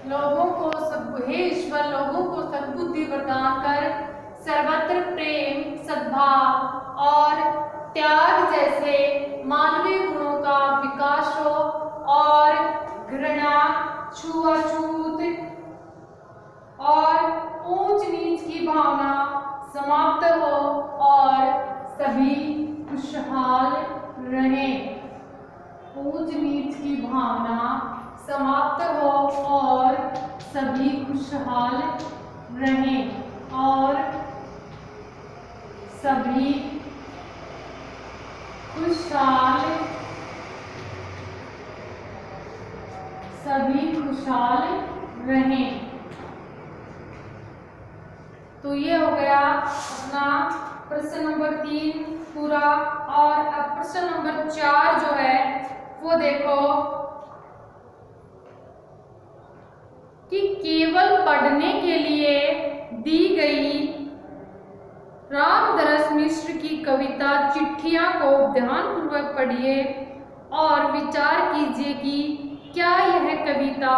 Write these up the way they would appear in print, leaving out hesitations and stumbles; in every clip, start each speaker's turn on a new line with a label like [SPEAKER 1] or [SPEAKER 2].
[SPEAKER 1] हे ईश्वर, लोगों को सद्बुद्धि प्रदान कर सर्वत्र प्रेम, सद्भाव और त्याग जैसे मानवीय गुणों का विकास हो और घृणा, छुआछूत और ऊंच नीच की भावना समाप्त हो और सभी खुशहाल रहें। ऊंच नीच की भावना समाप्त हो और सभी खुशहाल रहें और सभी खुशहाल रहें। तो ये हो गया अपना प्रश्न नंबर 3 पूरा। और अब प्रश्न नंबर 4 जो है वो देखो कि केवल पढ़ने के लिए दी गई रामदरस मिश्र की कविता चिट्ठियां को ध्यानपूर्वक पढ़िए और विचार कीजिए कि क्या यह कविता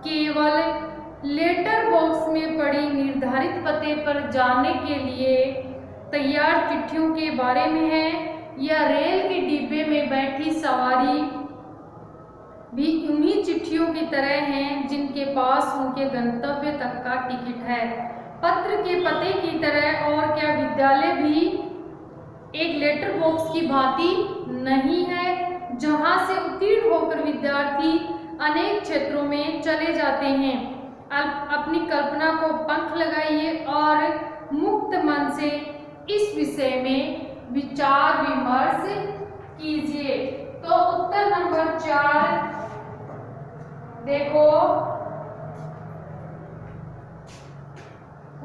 [SPEAKER 1] केवल लेटर बॉक्स में पड़ी निर्धारित पते पर जाने के लिए तैयार चिट्ठियों के बारे में है या रेल के डिब्बे में बैठी सवारी भी उन्हीं चिट्ठियों की तरह हैं जिनके पास उनके गंतव्य तक का टिकट है। पत्र के पते की तरह और क्या विद्यालय भी एक लेटर बॉक्स की भांति नहीं है जहां से उत्तीर्ण होकर विद्यार्थी अनेक क्षेत्रों में चले जाते हैं। अपनी कल्पना को पंख लगाइए और मुक्त मन से इस विषय में विचार विमर्श कीजिए। तो उत्तर नंबर 4 देखो,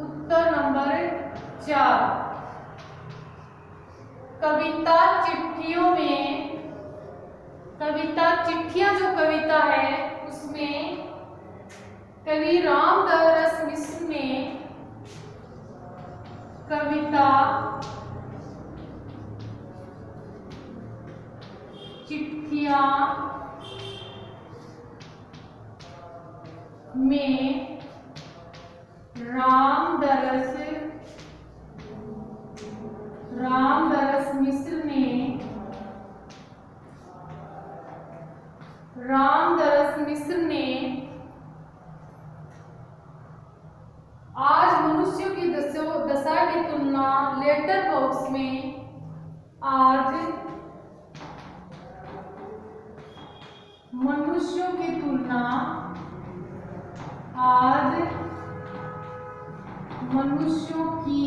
[SPEAKER 1] उत्तर नंबर 4 कविता चिट्ठियां जो कविता है उसमें कवि रामदरस मिश्र ने कविता चिट्ठियां में रामदरस मिश्र ने आज मनुष्यों की दशा की तुलना लेटर बॉक्स में मनुष्यों की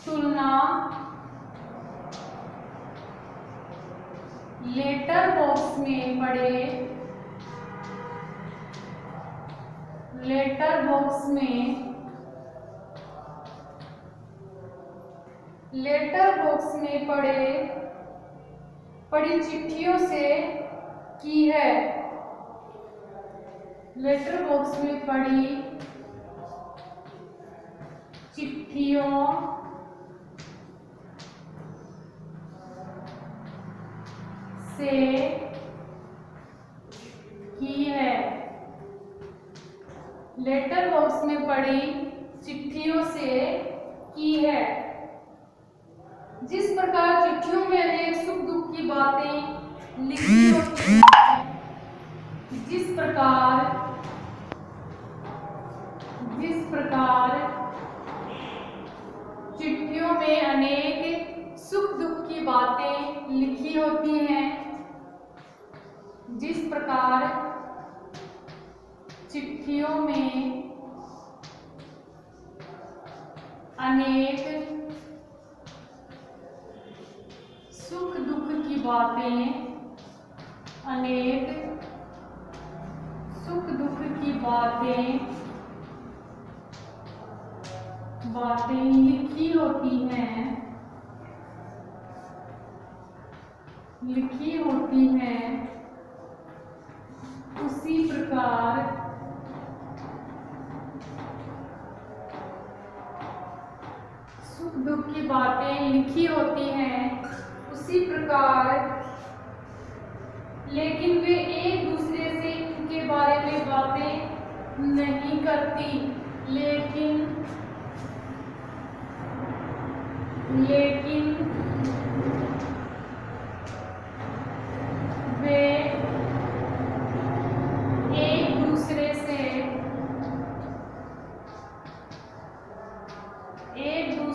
[SPEAKER 1] तुलना लेटर बॉक्स में पड़े पड़ी चिट्ठियों से की है। लेटर बॉक्स में पड़ी चिट्ठियों से की है। लेटर बॉक्स में पड़ी चिट्ठियों से की है। जिस प्रकार चिट्ठियों में अनेक सुख दुख की बातें लिखी होती हैं, जिस प्रकार चिट्ठियों में अनेक सुख दुख की बातें लिखी होती हैं, जिस प्रकार चिट्ठियों में अनेक सुख दुख की बातें लिखी होती हैं, उसी प्रकार सुख दुख की बातें लिखी होती हैं, उसी प्रकार लेकिन वे एक दूसरे से इनके बारे बातें नहीं करती, लेकिन वे एक दूसरे से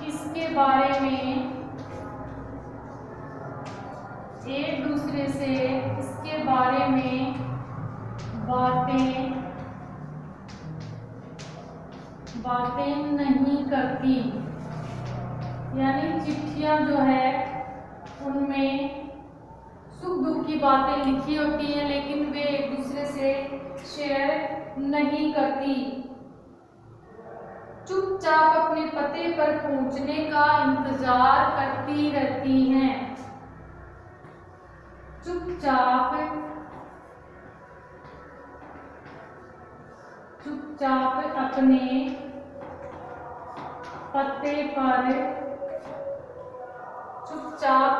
[SPEAKER 1] इसके बारे में बातें नहीं करती। यानी चिट्ठियां जो है उनमें सुख दुख की बातें लिखी होती हैं, लेकिन वे एक दूसरे से शेयर नहीं करती। चुपचाप अपने पते पर पहुंचने का इंतजार करती रहती हैं। चुपचाप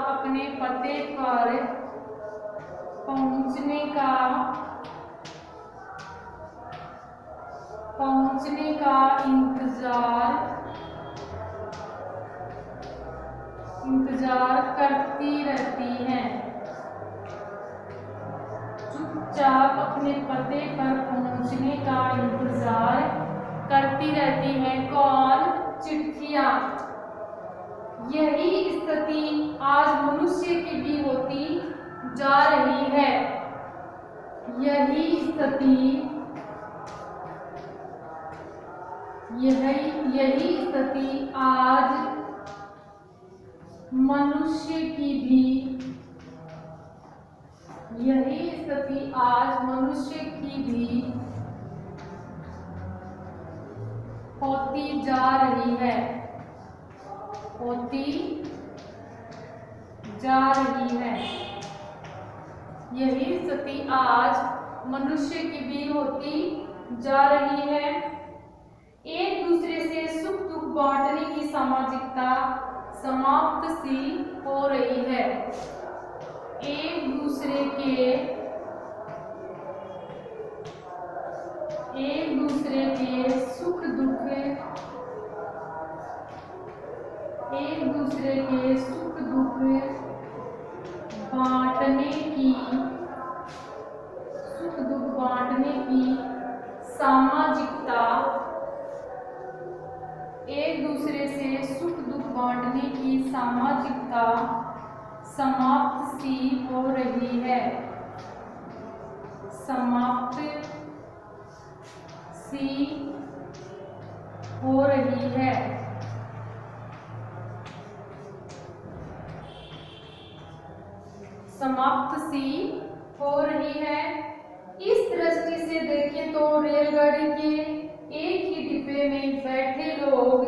[SPEAKER 1] अपने पते पर पहुंचने का इंतजार करती रहती हैं। चुपचाप अपने पते पर पहुंचने का इंतजार करती रहती हैं। कौन? चिट्ठियां। यही स्थिति आज मनुष्य की भी होती जा रही है। यही स्थिति आज मनुष्य की भी होती जा रही है। यही स्थिति आज मनुष्य की भी होती जा रही है। एक दूसरे से सुख दुख बांटने की सामाजिकता समाप्त सी हो रही है। एक दूसरे के सुख दुख बांटने की सामाजिकता समाप्त सी हो रही है। इस दृष्टि से देखें तो रेलगाड़ी के एक ही डिब्बे में बैठे लोग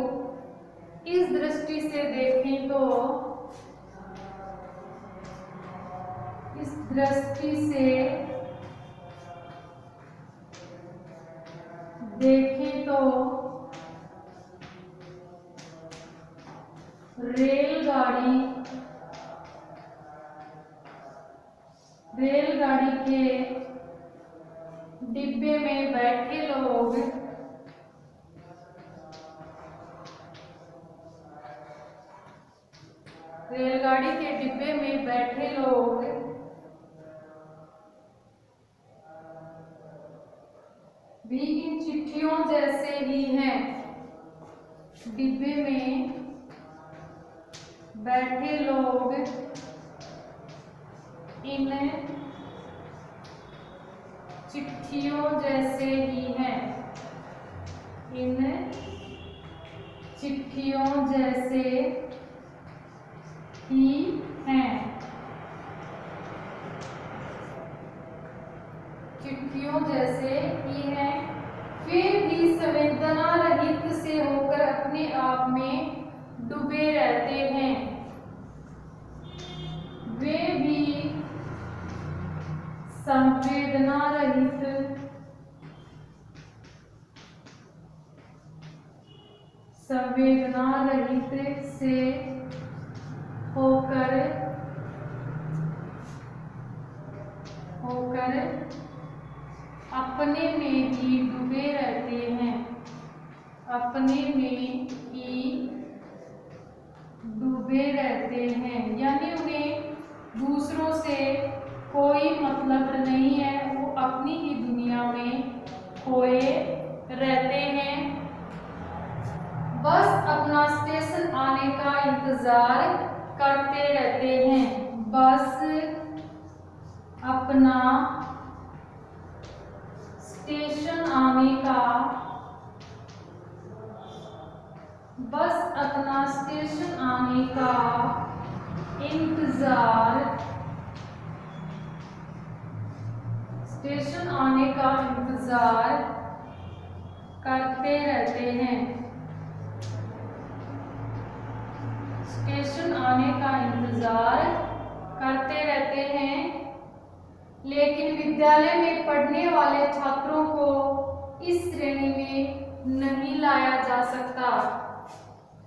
[SPEAKER 1] रेलगाड़ी के डिब्बे में बैठे लोग भी इन चिट्ठियों जैसे ही हैं। डिब्बे में बैठे लोग इन चिट्ठियों जैसे ही हैं। चिट्ठियों जैसे ही हैं। फिर भी संवेदना रहित से होकर अपने आप में डूबे रहते हैं। वे भी संवेदना रहित से होकर होकर अपने में ही डूबे रहते हैं, अपने में ही डूबे रहते हैं, यानी उन्हें दूसरों से कोई मतलब नहीं है, वो अपनी ही दुनिया में खोए रहते हैं। बस अपना स्टेशन आने का इंतजार करते रहते हैं, बस अपना स्टेशन आने का, बस अपना स्टेशन आने का इंतजार, स्टेशन आने का इंतजार करते रहते हैं, स्टेशन आने का इंतजार करते रहते हैं। लेकिन विद्यालय में पढ़ने वाले छात्रों को इस श्रेणी में नहीं लाया जा सकता,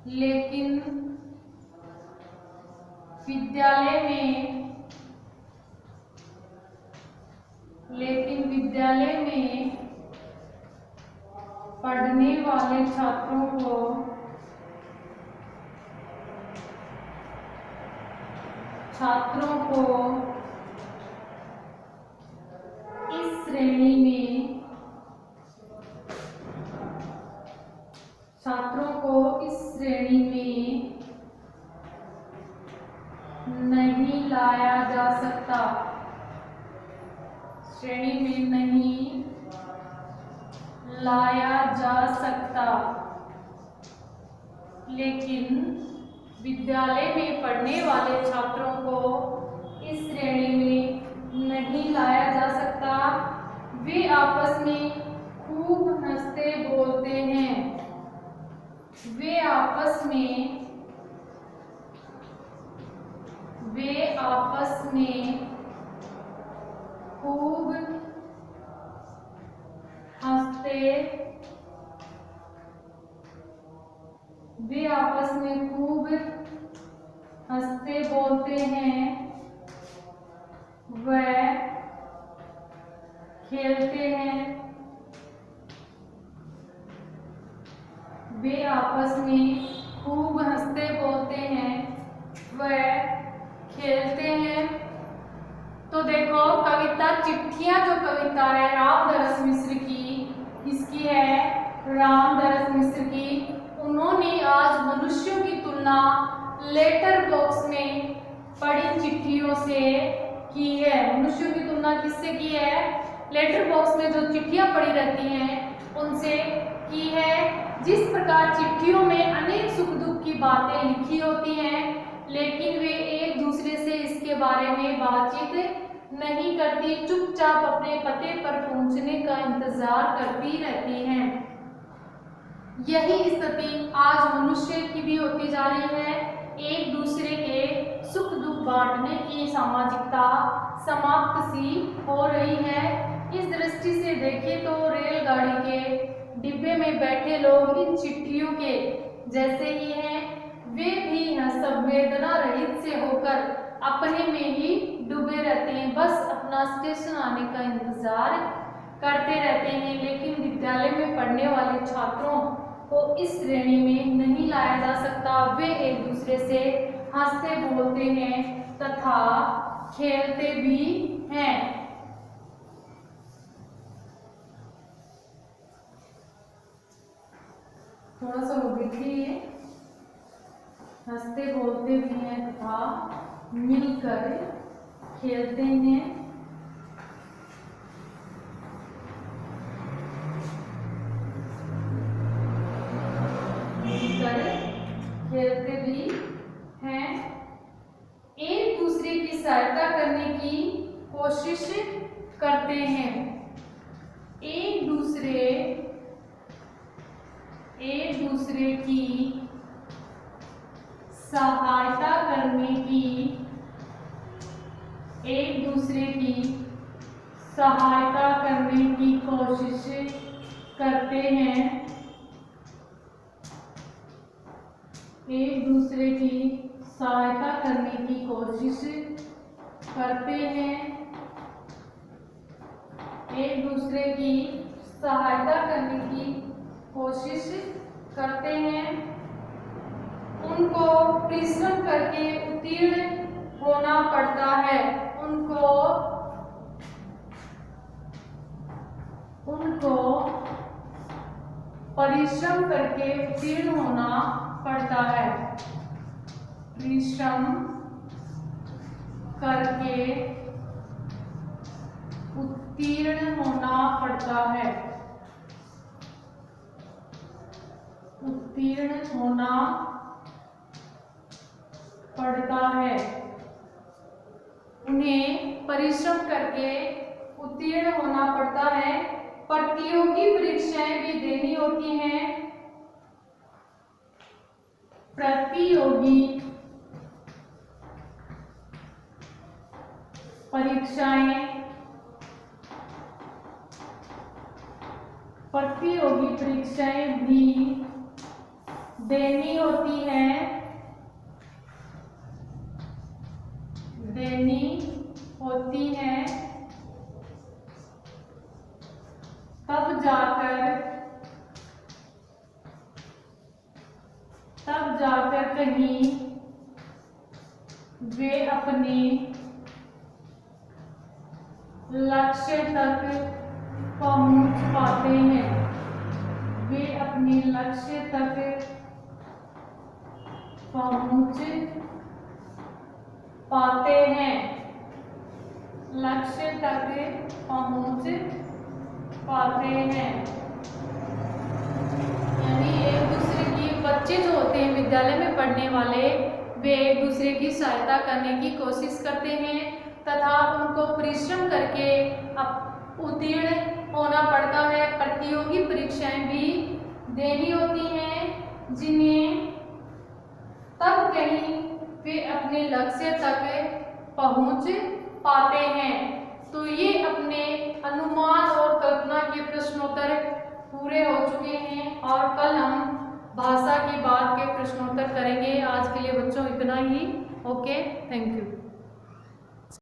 [SPEAKER 1] लेकिन विद्यालय में पढ़ने वाले छात्रों को इस श्रेणी में, छात्रों को इस श्रेणी में नहीं लाया जा सकता, श्रेणी में नहीं लाया जा सकता, लेकिन विद्यालय में पढ़ने वाले छात्रों को इस श्रेणी में नहीं लाया जा सकता। वे आपस में खूब हंसते बोलते हैं, वे आपस में खूब हंसते, वे आपस में खूब हंसते बोलते हैं, वह खेलते हैं, वे आपस में खूब हंसते बोलते हैं, वह खेलते हैं। तो देखो कविता चिट्ठियां, जो कविता है रामदरस मिश्र की, किसकी है? रामदरस मिश्र की। उन्होंने आज मनुष्यों की तुलना लेटर बॉक्स में पड़ी चिट्ठियों से की है। मनुष्यों की तुलना किससे की है? लेटर बॉक्स में जो चिट्ठियां पड़ी रहती हैं उनसे की है। जिस प्रकार चिट्ठियों में अनेक सुख दुख की बातें लिखी होती हैं, लेकिन वे एक दूसरे से इसके बारे में बातचीत नहीं करती, चुपचाप अपने पते पर पहुंचने का इंतजार करती रहती हैं। यही स्थिति आज मनुष्य की भी होती जा रही है। एक दूसरे के सुख दुख बांटने की सामाजिकता समाप्त सी हो रही है। इस दृष्टि से देखें तो रेलगाड़ी के डिब्बे में बैठे लोग इन चिट्ठियों के जैसे ही हैं। वे भी संवेदना रहित से होकर अपने में ही डूबे रहते हैं, बस अपना स्टेशन आने का इंतजार करते रहते हैं। लेकिन विद्यालय में पढ़ने वाले छात्रों को इस श्रेणी में नहीं लाया जा सकता। वे एक दूसरे से हंसते बोलते हैं तथा खेलते भी हैं। थोड़ा सा वो देखिए, हंसते बोलते भी हैं तथा मिलकर खेलते हैं। मिलकर खेलते भी हैं। एक दूसरे की सहायता करने की कोशिश करते हैं। एक दूसरे की सहायता करने की, एक दूसरे की सहायता करने की कोशिश करते हैं। एक दूसरे की सहायता करने की कोशिश करते हैं। एक दूसरे की सहायता करने की कोशिश करते हैं, उनको परिश्रम करके उत्तीर्ण होना पड़ता है, उनको परिश्रम करके उत्तीर्ण होना पड़ता है, परिश्रम करके उत्तीर्ण होना पड़ता है, उत्तीर्ण होना पड़ता है। उन्हें परिश्रम करके उत्तीर्ण होना पड़ता है। प्रतियोगी परीक्षाएं भी देनी होती हैं, प्रतियोगी परीक्षाएं भी देनी होती हैं, तब जाकर कहीं वे अपने लक्ष्य तक पहुंच पाते हैं, वे अपने लक्ष्य तक पहुंच पाते हैं, लक्ष्य तक पहुंच पाते हैं। यानी एक दूसरे की बच्चे जो होते हैं विद्यालय में पढ़ने वाले, वे एक दूसरे की सहायता करने की कोशिश करते हैं तथा उनको परिश्रम करके उत्तीर्ण होना पड़ता है। प्रतियोगी परीक्षाएं भी देनी होती हैं, जिन्हें तब कहीं वे अपने लक्ष्य तक पहुंच पाते हैं। तो ये अपने अनुमान और कल्पना के प्रश्नोत्तर पूरे हो चुके हैं और कल हम भाषा की बात के प्रश्नोत्तर करेंगे। आज के लिए बच्चों इतना ही। Okay, thank you.